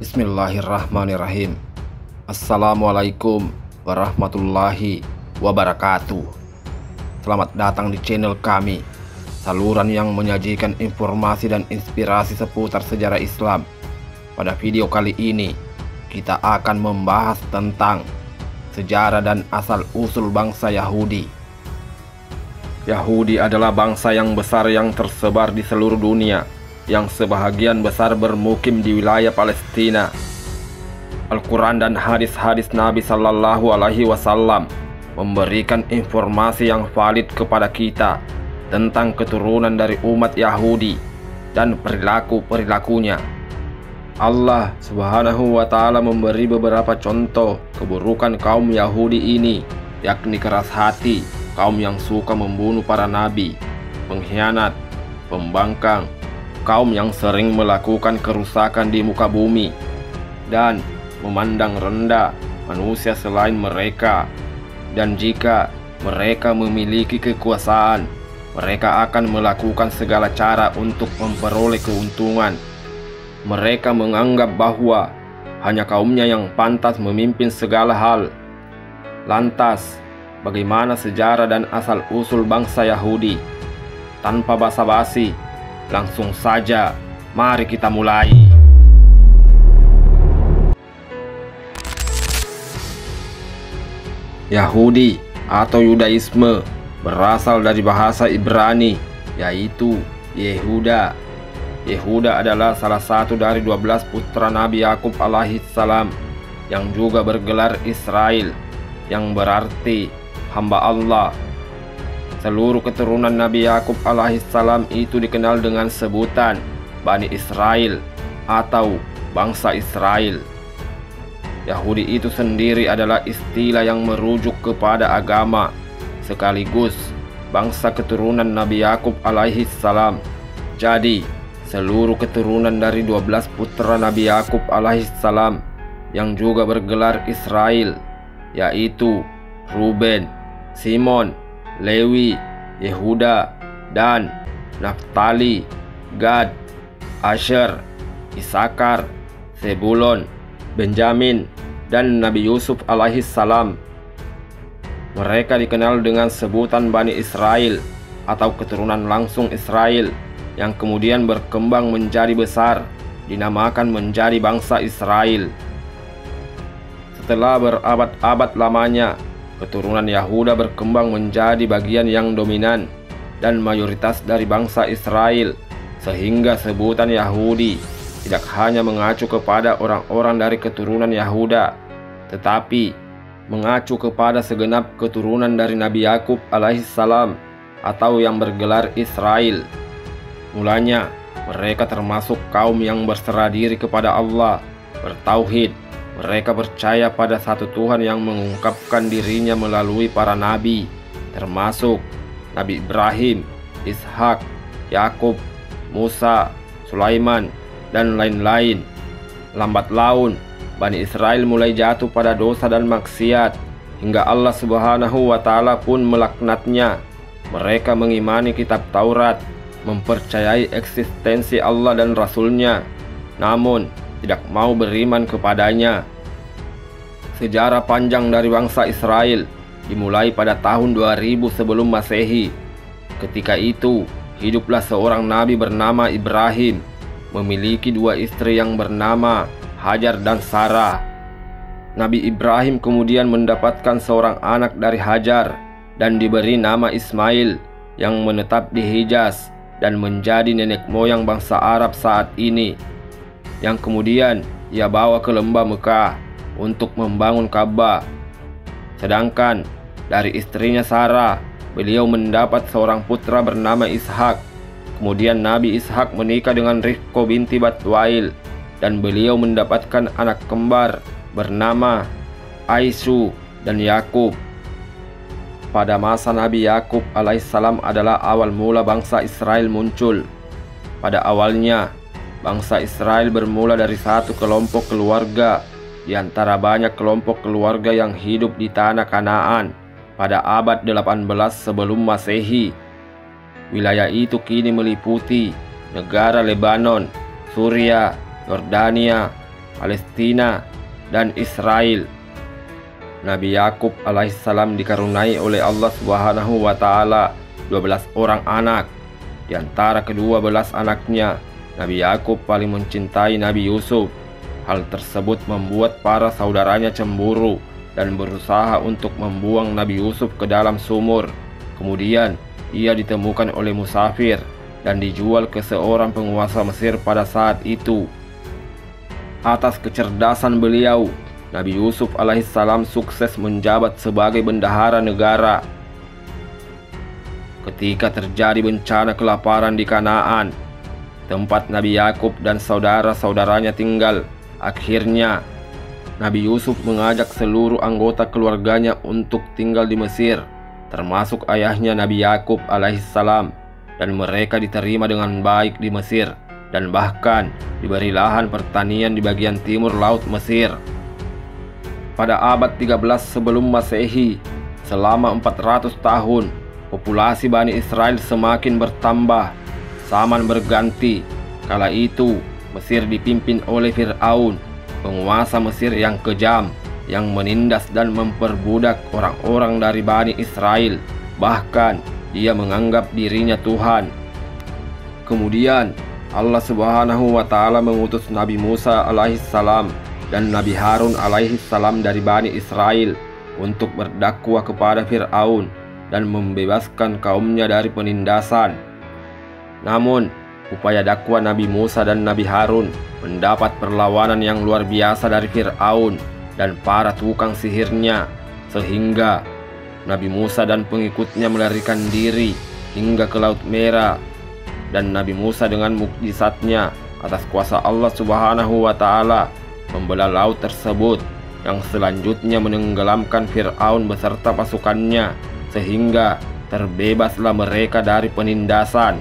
Bismillahirrahmanirrahim. Assalamualaikum warahmatullahi wabarakatuh. Selamat datang di channel kami, saluran yang menyajikan informasi dan inspirasi seputar sejarah Islam. Pada video kali ini, kita akan membahas tentang sejarah dan asal-usul bangsa Yahudi. Yahudi adalah bangsa yang besar yang tersebar di seluruh dunia, yang sebahagian besar bermukim di wilayah Palestina. Al-Quran dan hadis-hadis Nabi Sallallahu Alaihi Wasallam memberikan informasi yang valid kepada kita tentang keturunan dari umat Yahudi dan perilaku-perilakunya. Allah Subhanahu wa Ta'ala memberi beberapa contoh keburukan kaum Yahudi ini, yakni keras hati, kaum yang suka membunuh para nabi, pengkhianat, pembangkang, kaum yang sering melakukan kerusakan di muka bumi, dan memandang rendah manusia selain mereka. Dan jika mereka memiliki kekuasaan, mereka akan melakukan segala cara untuk memperoleh keuntungan. Mereka menganggap bahwa hanya kaumnya yang pantas memimpin segala hal. Lantas, bagaimana sejarah dan asal-usul bangsa Yahudi? Tanpa basa-basi, langsung saja, mari kita mulai. Yahudi atau Yudaisme berasal dari bahasa Ibrani, yaitu Yehuda. Yehuda adalah salah satu dari 12 putra Nabi Yakub alaihissalam yang juga bergelar Israel, yang berarti hamba Allah. Seluruh keturunan Nabi Yakub alaihissalam itu dikenal dengan sebutan Bani Israel atau bangsa Israel. Yahudi itu sendiri adalah istilah yang merujuk kepada agama, sekaligus bangsa keturunan Nabi Yakub alaihissalam. Jadi, seluruh keturunan dari 12 putra Nabi Yakub alaihissalam yang juga bergelar Israel, yaitu Ruben, Simon, Lewi, Yehuda, Dan, Naftali, Gad, Asher, Isakar, Zebulon, Benjamin, dan Nabi Yusuf alaihissalam. Mereka dikenal dengan sebutan Bani Israel atau keturunan langsung Israel, yang kemudian berkembang menjadi besar, dinamakan menjadi bangsa Israel. Setelah berabad-abad lamanya, keturunan Yahuda berkembang menjadi bagian yang dominan dan mayoritas dari bangsa Israel, sehingga sebutan Yahudi tidak hanya mengacu kepada orang-orang dari keturunan Yahuda, tetapi mengacu kepada segenap keturunan dari Nabi Yakub alaihissalam atau yang bergelar Israel. Mulanya, mereka termasuk kaum yang berserah diri kepada Allah, bertauhid. Mereka percaya pada satu Tuhan yang mengungkapkan dirinya melalui para nabi, termasuk Nabi Ibrahim, Ishak, Yakub, Musa, Sulaiman, dan lain-lain. Lambat laun, Bani Israel mulai jatuh pada dosa dan maksiat, hingga Allah Subhanahu wa Ta'ala pun melaknatnya. Mereka mengimani kitab Taurat, mempercayai eksistensi Allah dan Rasul-Nya, namun tidak mau beriman kepadanya. Sejarah panjang dari bangsa Israel dimulai pada tahun 2000 sebelum Masehi. Ketika itu, hiduplah seorang nabi bernama Ibrahim, memiliki dua istri yang bernama Hajar dan Sarah. Nabi Ibrahim kemudian mendapatkan seorang anak dari Hajar dan diberi nama Ismail, yang menetap di Hijaz dan menjadi nenek moyang bangsa Arab saat ini, yang kemudian ia bawa ke lembah Mekah untuk membangun Ka'bah. Sedangkan dari istrinya Sarah, beliau mendapat seorang putra bernama Ishak. Kemudian Nabi Ishak menikah dengan Rifqo binti Batwail, dan beliau mendapatkan anak kembar bernama Aisu dan Yakub. Pada masa Nabi Yakub alaihissalam adalah awal mula bangsa Israel muncul. Pada awalnya, bangsa Israel bermula dari satu kelompok keluarga di antara banyak kelompok keluarga yang hidup di tanah Kanaan pada abad 18 sebelum Masehi. Wilayah itu kini meliputi negara Lebanon, Suria, Yordania, Palestina, dan Israel. Nabi Yakub alaihissalam dikaruniai oleh Allah Subhanahu wa Ta'ala 12 orang anak. Di antara ke-12 anaknya, Nabi Yakub paling mencintai Nabi Yusuf. Hal tersebut membuat para saudaranya cemburu dan berusaha untuk membuang Nabi Yusuf ke dalam sumur. Kemudian ia ditemukan oleh musafir dan dijual ke seorang penguasa Mesir pada saat itu. Atas kecerdasan beliau, Nabi Yusuf alaihissalam sukses menjabat sebagai bendahara negara. Ketika terjadi bencana kelaparan di Kanaan, tempat Nabi Yakub dan saudara-saudaranya tinggal, akhirnya Nabi Yusuf mengajak seluruh anggota keluarganya untuk tinggal di Mesir, termasuk ayahnya Nabi Yakub alaihissalam, dan mereka diterima dengan baik di Mesir dan bahkan diberi lahan pertanian di bagian timur laut Mesir. Pada abad 13 sebelum Masehi, selama 400 tahun, populasi Bani Israel semakin bertambah, zaman berganti. Kala itu, Mesir dipimpin oleh Fir'aun, penguasa Mesir yang kejam, yang menindas dan memperbudak orang-orang dari Bani Israel. Bahkan, dia menganggap dirinya Tuhan. Kemudian, Allah Subhanahu wa Ta'ala mengutus Nabi Musa alaihissalam dan Nabi Harun alaihissalam dari Bani Israel untuk berdakwah kepada Fir'aun dan membebaskan kaumnya dari penindasan. Namun, upaya dakwah Nabi Musa dan Nabi Harun mendapat perlawanan yang luar biasa dari Fir'aun dan para tukang sihirnya, sehingga Nabi Musa dan pengikutnya melarikan diri hingga ke Laut Merah, dan Nabi Musa dengan mukjizatnya atas kuasa Allah Subhanahu wa Ta'ala membelah laut tersebut, yang selanjutnya menenggelamkan Fir'aun beserta pasukannya, sehingga terbebaslah mereka dari penindasan.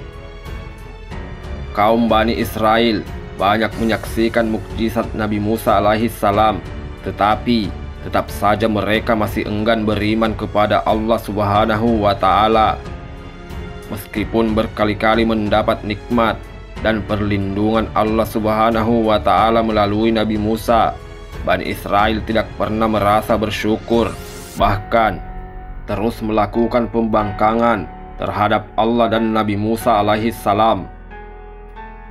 Kaum Bani Israel banyak menyaksikan mukjizat Nabi Musa alaihissalam, tetapi tetap saja mereka masih enggan beriman kepada Allah Subhanahu wa Ta'ala. Meskipun berkali-kali mendapat nikmat dan perlindungan Allah Subhanahu wa Ta'ala melalui Nabi Musa, Bani Israel tidak pernah merasa bersyukur, bahkan terus melakukan pembangkangan terhadap Allah dan Nabi Musa alaihissalam.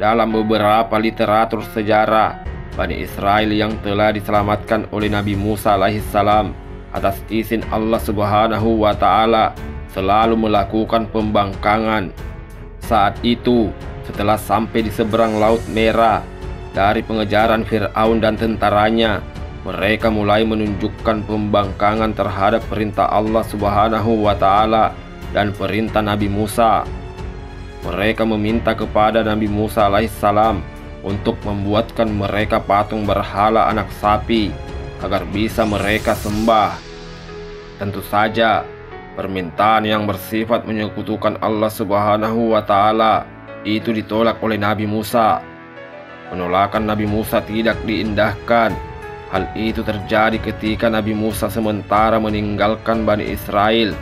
Dalam beberapa literatur sejarah, Bani Israel yang telah diselamatkan oleh Nabi Musa alaihissalam atas izin Allah Subhanahu wa Ta'ala selalu melakukan pembangkangan. Saat itu, setelah sampai di seberang Laut Merah dari pengejaran Fir'aun dan tentaranya, mereka mulai menunjukkan pembangkangan terhadap perintah Allah Subhanahu wa Ta'ala dan perintah Nabi Musa. Mereka meminta kepada Nabi Musa alaihissalam untuk membuatkan mereka patung berhala anak sapi agar bisa mereka sembah. Tentu saja, permintaan yang bersifat menyekutukan Allah Subhanahu wa Ta'ala itu ditolak oleh Nabi Musa. Penolakan Nabi Musa tidak diindahkan. Hal itu terjadi ketika Nabi Musa sementara meninggalkan Bani Israel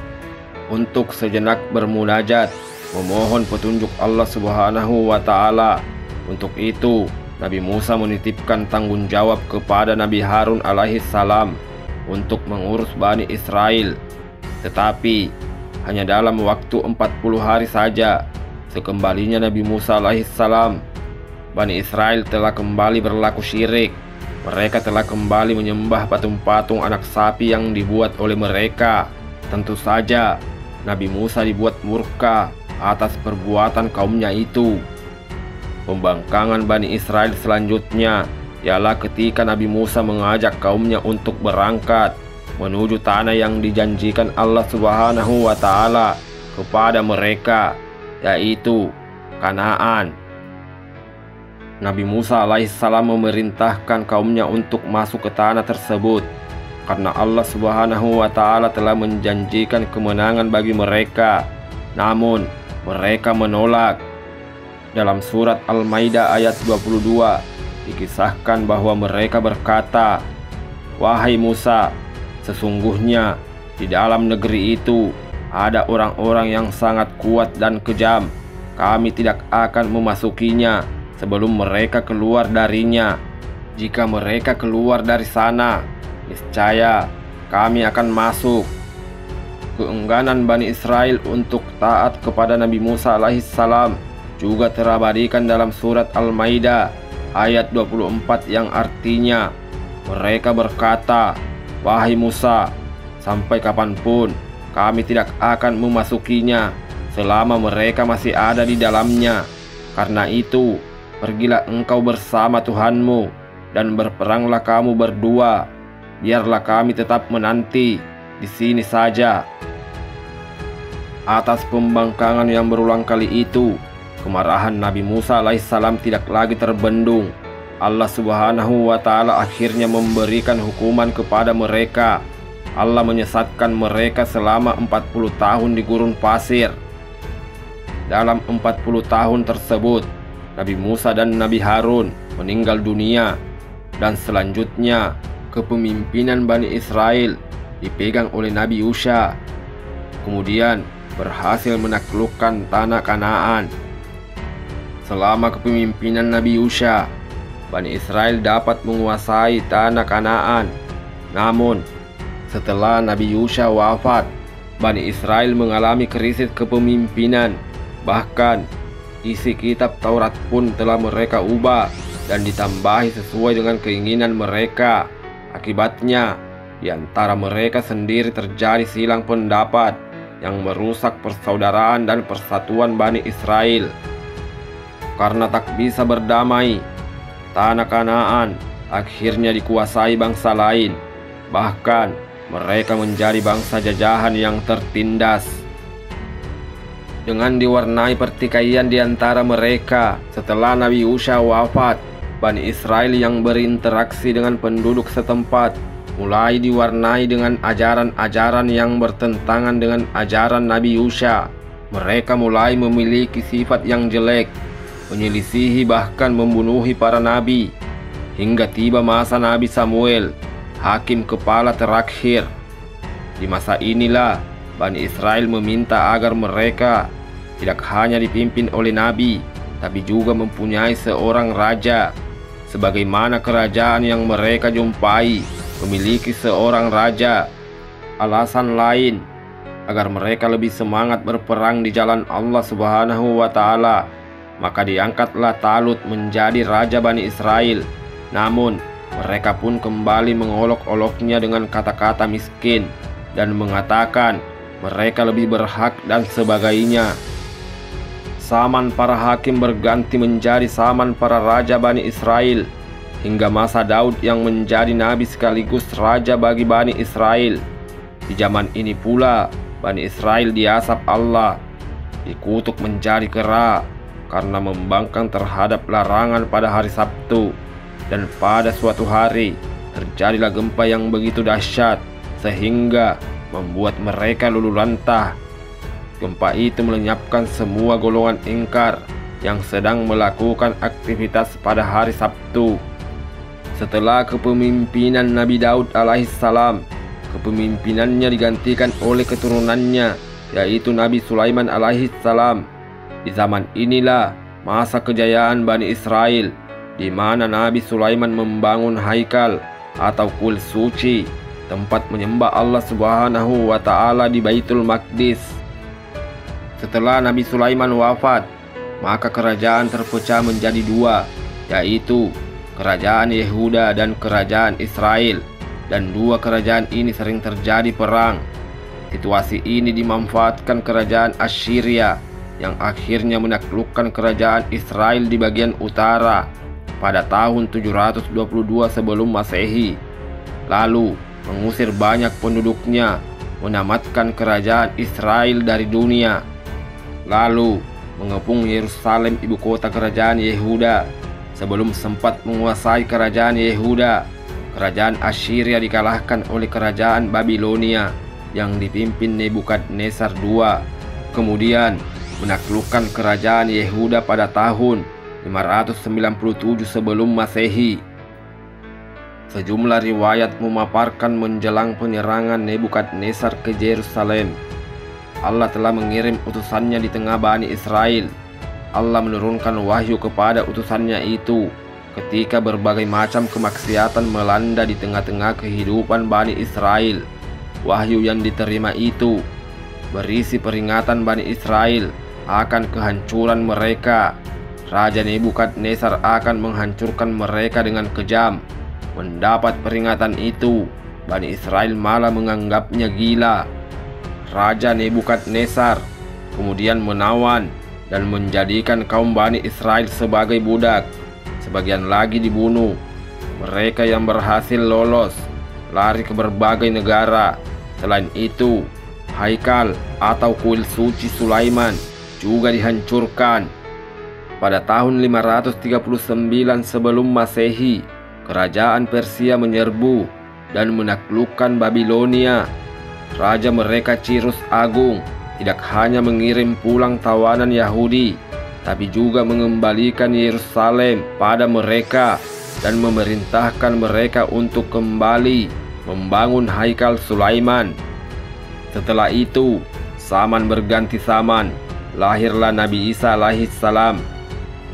untuk sejenak bermunajat, memohon petunjuk Allah Subhanahu wa Ta'ala. Untuk itu, Nabi Musa menitipkan tanggung jawab kepada Nabi Harun alaihissalam untuk mengurus Bani Israel. Tetapi, hanya dalam waktu 40 hari saja, sekembalinya Nabi Musa alaihissalam, Bani Israel telah kembali berlaku syirik. Mereka telah kembali menyembah patung-patung anak sapi yang dibuat oleh mereka. Tentu saja, Nabi Musa dibuat murka atas perbuatan kaumnya itu. Pembangkangan Bani Israel selanjutnya ialah ketika Nabi Musa mengajak kaumnya untuk berangkat menuju tanah yang dijanjikan Allah Subhanahu wa Ta'ala kepada mereka, yaitu Kanaan. Nabi Musa alaihissalam memerintahkan kaumnya untuk masuk ke tanah tersebut karena Allah Subhanahu wa Ta'ala telah menjanjikan kemenangan bagi mereka. Namun mereka menolak. Dalam surat Al-Maidah ayat 22 dikisahkan bahwa mereka berkata, "Wahai Musa, sesungguhnya di dalam negeri itu ada orang-orang yang sangat kuat dan kejam. Kami tidak akan memasukinya sebelum mereka keluar darinya. Jika mereka keluar dari sana, niscaya kami akan masuk." Keengganan Bani Israel untuk taat kepada Nabi Musa alaihissalam juga terabadikan dalam surat Al-Maidah ayat 24 yang artinya, mereka berkata, "Wahai Musa, sampai kapanpun kami tidak akan memasukinya selama mereka masih ada di dalamnya. Karena itu, pergilah engkau bersama Tuhanmu dan berperanglah kamu berdua. Biarlah kami tetap menanti di sini saja." Atas pembangkangan yang berulang kali itu, kemarahan Nabi Musa alaihissalam tidak lagi terbendung. Allah Subhanahu wa Ta'ala akhirnya memberikan hukuman kepada mereka. Allah menyesatkan mereka selama 40 tahun di gurun pasir. Dalam 40 tahun tersebut, Nabi Musa dan Nabi Harun meninggal dunia, dan selanjutnya kepemimpinan Bani Israel dipegang oleh Nabi Yusha. Kemudian berhasil menaklukkan tanah Kanaan. Selama kepemimpinan Nabi Yusha, Bani Israel dapat menguasai tanah Kanaan. Namun, setelah Nabi Yusha wafat, Bani Israel mengalami krisis kepemimpinan. Bahkan, isi kitab Taurat pun telah mereka ubah dan ditambahi sesuai dengan keinginan mereka. Akibatnya, di antara mereka sendiri terjadi silang pendapat yang merusak persaudaraan dan persatuan Bani Israel. Karena tak bisa berdamai, tanah Kanaan akhirnya dikuasai bangsa lain. Bahkan mereka menjadi bangsa jajahan yang tertindas. Dengan diwarnai pertikaian di antara mereka, setelah Nabi Yusha wafat, Bani Israel yang berinteraksi dengan penduduk setempat mulai diwarnai dengan ajaran-ajaran yang bertentangan dengan ajaran Nabi Yusha. Mereka mulai memiliki sifat yang jelek, menyelisihi bahkan membunuhi para nabi, hingga tiba masa Nabi Samuel, hakim kepala terakhir. Di masa inilah Bani Israel meminta agar mereka tidak hanya dipimpin oleh nabi, tapi juga mempunyai seorang raja. Sebagaimana kerajaan yang mereka jumpai memiliki seorang raja. Alasan lain agar mereka lebih semangat berperang di jalan Allah Subhanahu wa Ta'ala, maka diangkatlah Talut menjadi raja Bani Israel. Namun mereka pun kembali mengolok-oloknya dengan kata-kata miskin dan mengatakan mereka lebih berhak dan sebagainya. Zaman para hakim berganti menjadi zaman para raja Bani Israel, hingga masa Daud yang menjadi nabi sekaligus raja bagi Bani Israel. Di zaman ini pula Bani Israel diazab Allah, dikutuk menjadi kera karena membangkang terhadap larangan pada hari Sabtu. Dan pada suatu hari terjadilah gempa yang begitu dahsyat sehingga membuat mereka luluh lantah. Gempa itu melenyapkan semua golongan ingkar yang sedang melakukan aktivitas pada hari Sabtu. Setelah kepemimpinan Nabi Daud alaihissalam, kepemimpinannya digantikan oleh keturunannya, yaitu Nabi Sulaiman alaihissalam. Di zaman inilah masa kejayaan Bani Israel, di mana Nabi Sulaiman membangun haikal atau kuil suci, tempat menyembah Allah Subhanahu wa Ta'ala di Baitul Maqdis. Setelah Nabi Sulaiman wafat, maka kerajaan terpecah menjadi dua, yaitu kerajaan Yehuda dan kerajaan Israel, dan dua kerajaan ini sering terjadi perang. Situasi ini dimanfaatkan kerajaan Assyria yang akhirnya menaklukkan kerajaan Israel di bagian utara pada tahun 722 sebelum Masehi, lalu mengusir banyak penduduknya, menamatkan kerajaan Israel dari dunia, lalu mengepung Yerusalem ibu kota kerajaan Yehuda. Sebelum sempat menguasai kerajaan Yehuda, kerajaan Assyria dikalahkan oleh kerajaan Babilonia yang dipimpin Nebukadnezar II. Kemudian menaklukkan kerajaan Yehuda pada tahun 597 sebelum Masehi. Sejumlah riwayat memaparkan menjelang penyerangan Nebukadnezar ke Yerusalem, Allah telah mengirim utusannya di tengah Bani Israel. Allah menurunkan wahyu kepada utusannya itu ketika berbagai macam kemaksiatan melanda di tengah-tengah kehidupan Bani Israel. Wahyu yang diterima itu berisi peringatan Bani Israel akan kehancuran mereka. Raja Nebukadnezar akan menghancurkan mereka dengan kejam. Mendapat peringatan itu, Bani Israel malah menganggapnya gila. Raja Nebukadnezar kemudian menawan dan menjadikan kaum Bani Israel sebagai budak. Sebagian lagi dibunuh. Mereka yang berhasil lolos lari ke berbagai negara. Selain itu, Haikal atau kuil suci Sulaiman juga dihancurkan. Pada tahun 539 sebelum Masehi, kerajaan Persia menyerbu dan menaklukkan Babilonia. Raja mereka Cyrus Agung tidak hanya mengirim pulang tawanan Yahudi, tapi juga mengembalikan Yerusalem pada mereka dan memerintahkan mereka untuk kembali membangun Haikal Sulaiman. Setelah itu, zaman berganti zaman. Lahirlah Nabi Isa alaihissalam.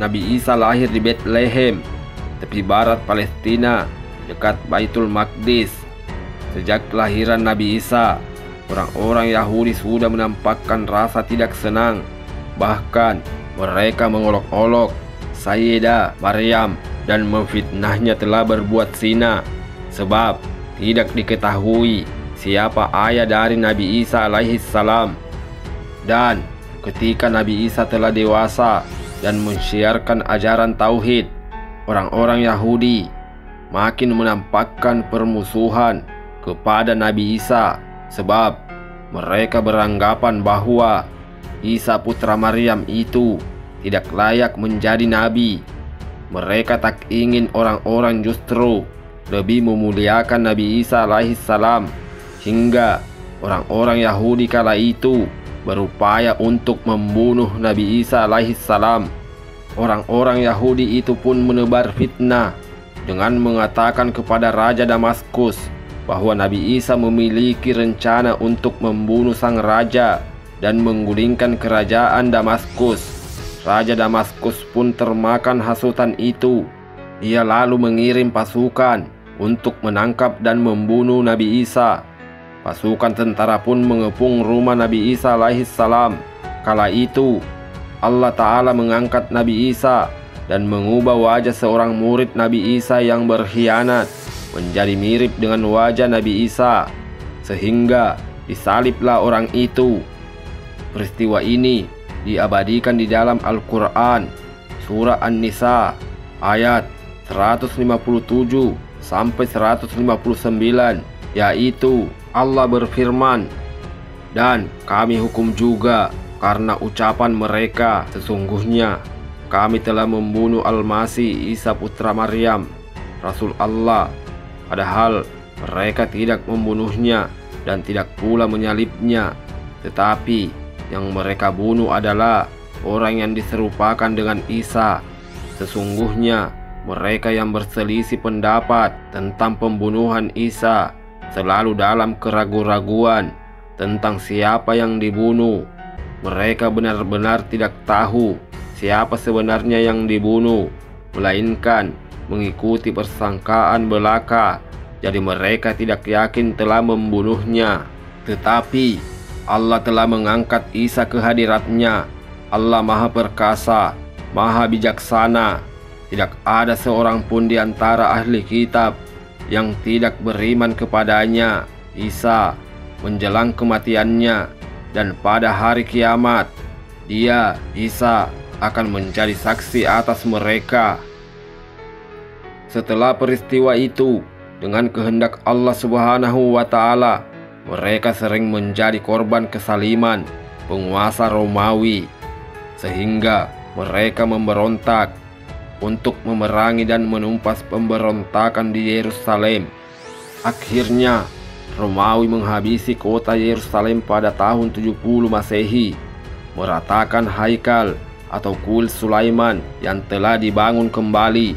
Nabi Isa lahir di Bethlehem, tepi barat Palestina, dekat Baitul Maqdis. Sejak kelahiran Nabi Isa, orang-orang Yahudi sudah menampakkan rasa tidak senang. Bahkan mereka mengolok-olok Sayyidah Maryam dan memfitnahnya telah berbuat zina, sebab tidak diketahui siapa ayah dari Nabi Isa alaihissalam. Dan ketika Nabi Isa telah dewasa dan mensiarkan ajaran tauhid, orang-orang Yahudi makin menampakkan permusuhan kepada Nabi Isa, sebab mereka beranggapan bahwa Isa putra Maryam itu tidak layak menjadi nabi. Mereka tak ingin orang-orang justru lebih memuliakan Nabi Isa alaihissalam, hingga orang-orang Yahudi kala itu berupaya untuk membunuh Nabi Isa alaihissalam. Orang-orang Yahudi itu pun menebar fitnah dengan mengatakan kepada Raja Damaskus bahwa Nabi Isa memiliki rencana untuk membunuh sang raja dan menggulingkan kerajaan Damaskus. Raja Damaskus pun termakan hasutan itu. Ia lalu mengirim pasukan untuk menangkap dan membunuh Nabi Isa. Pasukan tentara pun mengepung rumah Nabi Isa alaihissalam. Kala itu, Allah Ta'ala mengangkat Nabi Isa dan mengubah wajah seorang murid Nabi Isa yang berkhianat menjadi mirip dengan wajah Nabi Isa, sehingga disaliblah orang itu. Peristiwa ini diabadikan di dalam Al-Quran, Surah An-Nisa, ayat 157 sampai 159, yaitu Allah berfirman, "Dan kami hukum juga karena ucapan mereka, sesungguhnya kami telah membunuh Al-Masih Isa putra Maryam, Rasul Allah, padahal mereka tidak membunuhnya dan tidak pula menyalibnya, tetapi yang mereka bunuh adalah orang yang diserupakan dengan Isa. Sesungguhnya mereka yang berselisih pendapat tentang pembunuhan Isa selalu dalam keraguan-raguan tentang siapa yang dibunuh. Mereka benar-benar tidak tahu siapa sebenarnya yang dibunuh, melainkan mengikuti persangkaan belaka. Jadi mereka tidak yakin telah membunuhnya. Tetapi Allah telah mengangkat Isa ke hadiratnya. Allah Maha Perkasa, Maha Bijaksana. Tidak ada seorang pun di antara ahli kitab yang tidak beriman kepadanya, Isa, menjelang kematiannya. Dan pada hari kiamat, dia, Isa, akan menjadi saksi atas mereka. Setelah peristiwa itu, dengan kehendak Allah Subhanahu wa Ta'ala, mereka sering menjadi korban kesaliman penguasa Romawi, sehingga mereka memberontak untuk memerangi dan menumpas pemberontakan di Yerusalem. Akhirnya, Romawi menghabisi kota Yerusalem pada tahun 70 Masehi, meratakan Haikal atau kuil Sulaiman yang telah dibangun kembali,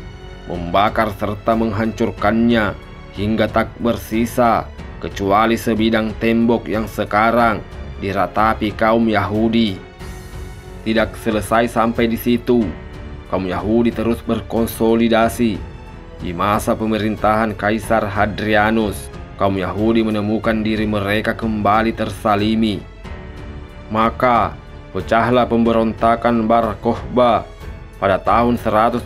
membakar serta menghancurkannya hingga tak bersisa kecuali sebidang tembok yang sekarang diratapi kaum Yahudi. Tidak selesai sampai di situ, kaum Yahudi terus berkonsolidasi. Di masa pemerintahan Kaisar Hadrianus, kaum Yahudi menemukan diri mereka kembali tersalimi. Maka pecahlah pemberontakan Bar Kokhba pada tahun 132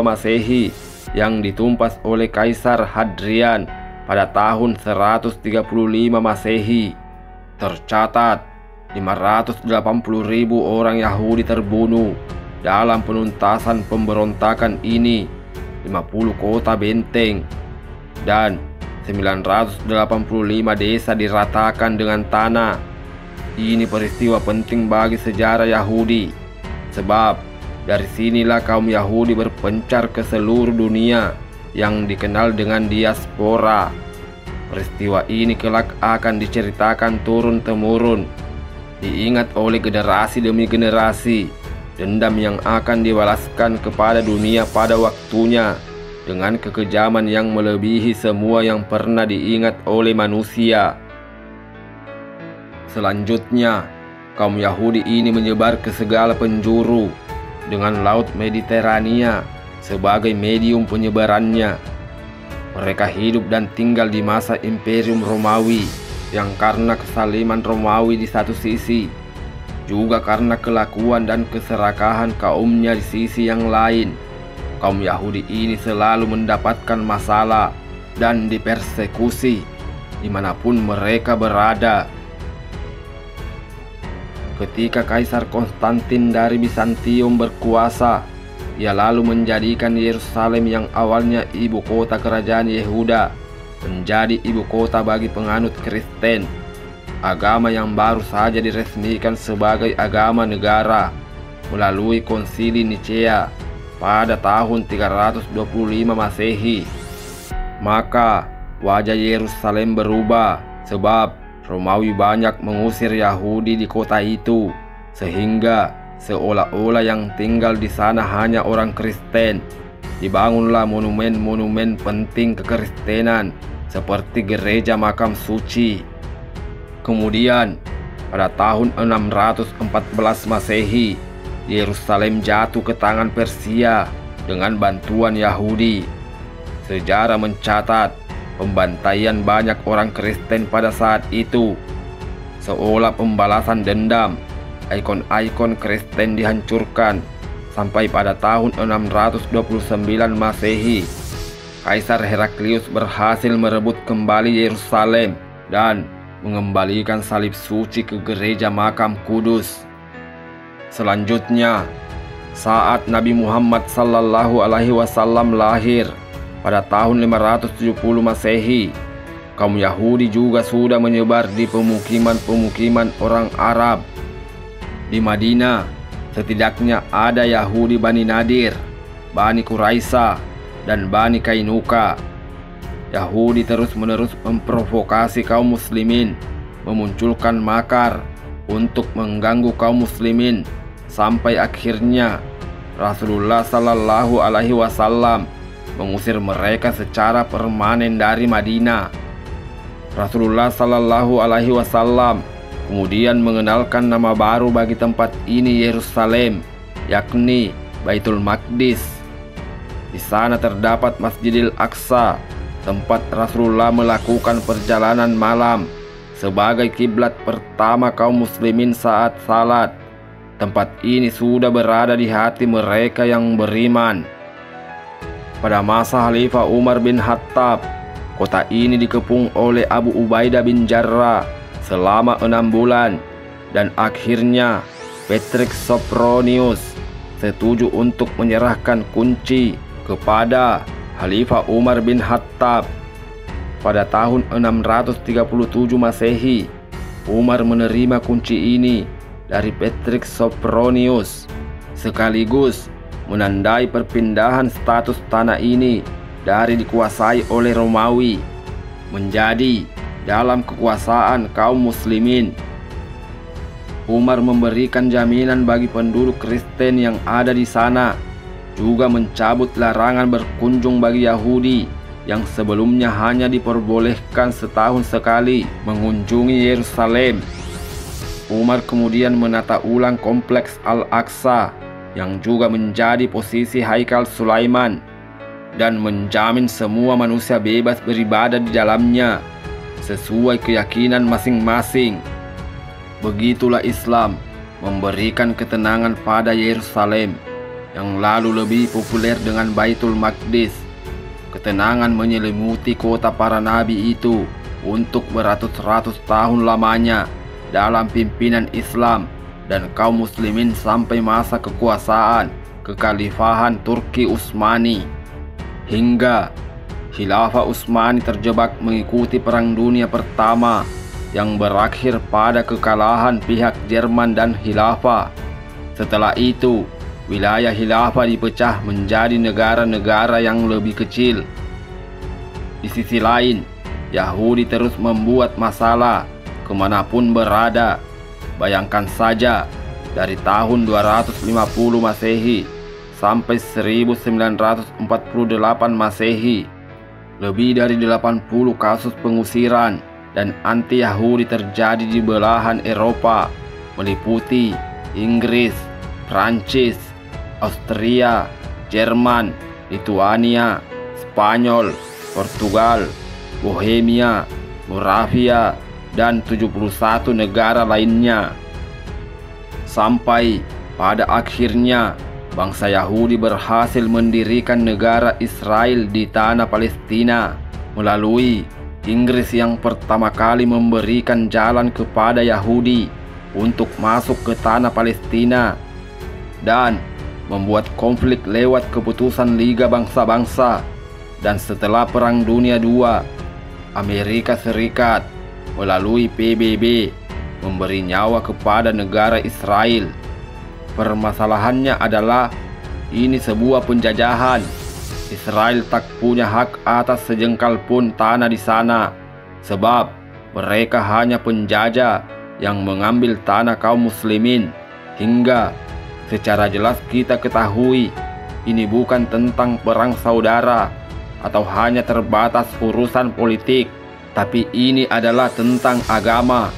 Masehi yang ditumpas oleh Kaisar Hadrian pada tahun 135 Masehi. Tercatat 580.000 orang Yahudi terbunuh dalam penuntasan pemberontakan ini, 50 kota benteng dan 985 desa diratakan dengan tanah. Ini peristiwa penting bagi sejarah Yahudi, sebab dari sinilah kaum Yahudi berpencar ke seluruh dunia yang dikenal dengan diaspora. Peristiwa ini kelak akan diceritakan turun-temurun, diingat oleh generasi demi generasi. Dendam yang akan dibalaskan kepada dunia pada waktunya dengan kekejaman yang melebihi semua yang pernah diingat oleh manusia. Selanjutnya, kaum Yahudi ini menyebar ke segala penjuru dengan Laut Mediterania sebagai medium penyebarannya. Mereka hidup dan tinggal di masa Imperium Romawi yang karena kesaliman Romawi di satu sisi, juga karena kelakuan dan keserakahan kaumnya di sisi yang lain. Kaum Yahudi ini selalu mendapatkan masalah dan dipersekusi dimanapun mereka berada. Ketika Kaisar Konstantin dari Bizantium berkuasa, ia lalu menjadikan Yerusalem yang awalnya ibu kota kerajaan Yehuda menjadi ibu kota bagi penganut Kristen, agama yang baru saja diresmikan sebagai agama negara melalui Konsili Nicea pada tahun 325 Masehi. Maka wajah Yerusalem berubah sebab Romawi banyak mengusir Yahudi di kota itu, sehingga seolah-olah yang tinggal di sana hanya orang Kristen. Dibangunlah monumen-monumen penting kekristenan seperti gereja makam suci. Kemudian pada tahun 614 Masehi, Yerusalem jatuh ke tangan Persia dengan bantuan Yahudi. Sejarah mencatat pembantaian banyak orang Kristen pada saat itu. Seolah pembalasan dendam, ikon-ikon Kristen dihancurkan sampai pada tahun 629 Masehi. Kaisar Heraklius berhasil merebut kembali Yerusalem dan mengembalikan salib suci ke gereja makam Kudus. Selanjutnya, saat Nabi Muhammad SAW lahir pada tahun 570 Masehi, kaum Yahudi juga sudah menyebar di pemukiman-pemukiman orang Arab. Di Madinah, setidaknya ada Yahudi Bani Nadir, Bani Quraisy, dan Bani Kainuka. Yahudi terus-menerus memprovokasi kaum muslimin, memunculkan makar untuk mengganggu kaum muslimin, sampai akhirnya Rasulullah SAW mengusir mereka secara permanen dari Madinah. Rasulullah SAW kemudian mengenalkan nama baru bagi tempat ini Yerusalem, yakni Baitul Maqdis. Di sana terdapat Masjidil Aqsa, tempat Rasulullah melakukan perjalanan malam sebagai kiblat pertama kaum muslimin saat salat. Tempat ini sudah berada di hati mereka yang beriman. Pada masa Khalifah Umar bin Khattab, kota ini dikepung oleh Abu Ubaidah bin Jarrah selama 6 bulan, dan akhirnya Patrick Sophronius setuju untuk menyerahkan kunci kepada Khalifah Umar bin Khattab. Pada tahun 637 Masehi, Umar menerima kunci ini dari Patrick Sophronius, sekaligus menandai perpindahan status tanah ini dari dikuasai oleh Romawi menjadi dalam kekuasaan kaum muslimin. Umar memberikan jaminan bagi penduduk Kristen yang ada di sana, juga mencabut larangan berkunjung bagi Yahudi yang sebelumnya hanya diperbolehkan setahun sekali mengunjungi Yerusalem. Umar kemudian menata ulang kompleks Al-Aqsa yang juga menjadi posisi Haikal Sulaiman, dan menjamin semua manusia bebas beribadah di dalamnya sesuai keyakinan masing-masing. Begitulah Islam memberikan ketenangan pada Yerusalem yang lalu lebih populer dengan Baitul Maqdis. Ketenangan menyelimuti kota para nabi itu untuk beratus-ratus tahun lamanya dalam pimpinan Islam dan kaum muslimin sampai masa kekuasaan kekhalifahan Turki Utsmani, hingga Khilafah Utsmani terjebak mengikuti Perang Dunia Pertama yang berakhir pada kekalahan pihak Jerman dan Khilafah. Setelah itu, wilayah Khilafah dipecah menjadi negara-negara yang lebih kecil. Di sisi lain, Yahudi terus membuat masalah kemanapun berada. Bayangkan saja, dari tahun 250 Masehi sampai 1948 Masehi, lebih dari 80 kasus pengusiran dan anti-Yahudi terjadi di belahan Eropa, meliputi Inggris, Prancis, Austria, Jerman, Lituania, Spanyol, Portugal, Bohemia, Moravia, dan 71 negara lainnya. Sampai pada akhirnya bangsa Yahudi berhasil mendirikan negara Israel di tanah Palestina melalui Inggris yang pertama kali memberikan jalan kepada Yahudi untuk masuk ke tanah Palestina, dan membuat konflik lewat keputusan Liga Bangsa-Bangsa. Dan setelah Perang Dunia II, Amerika Serikat melalui PBB memberi nyawa kepada negara Israel. Permasalahannya adalah ini sebuah penjajahan. Israel tak punya hak atas sejengkal pun tanah di sana, sebab mereka hanya penjajah yang mengambil tanah kaum muslimin. Hingga secara jelas kita ketahui, ini bukan tentang perang saudara atau hanya terbatas urusan politik, tapi ini adalah tentang agama.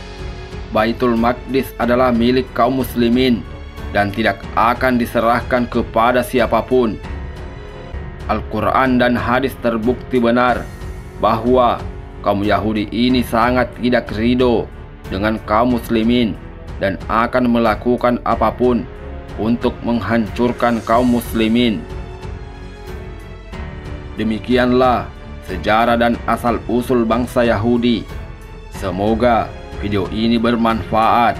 Baitul Maqdis adalah milik kaum muslimin dan tidak akan diserahkan kepada siapapun. Al-Quran dan hadis terbukti benar bahwa kaum Yahudi ini sangat tidak ridho dengan kaum muslimin dan akan melakukan apapun untuk menghancurkan kaum muslimin. Demikianlah sejarah dan asal-usul bangsa Yahudi. Semoga video ini bermanfaat,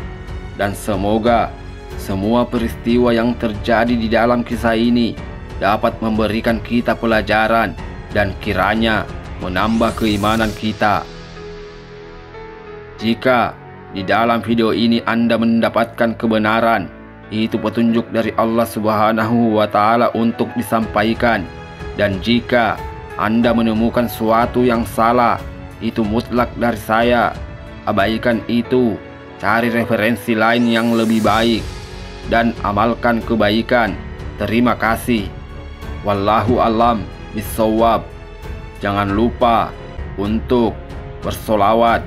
dan semoga semua peristiwa yang terjadi di dalam kisah ini dapat memberikan kita pelajaran dan kiranya menambah keimanan kita. Jika di dalam video ini Anda mendapatkan kebenaran, itu petunjuk dari Allah Subhanahu wa Ta'ala untuk disampaikan. Dan jika Anda menemukan sesuatu yang salah, itu mutlak dari saya. Abaikan itu, cari referensi lain yang lebih baik, dan amalkan kebaikan. Terima kasih. Wallahu a'lam bishawab. Jangan lupa untuk bersolawat.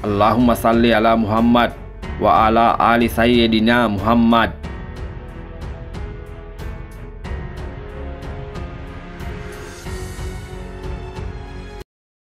Allahumma salli ala Muhammad wa ala ali sayyidina Muhammad.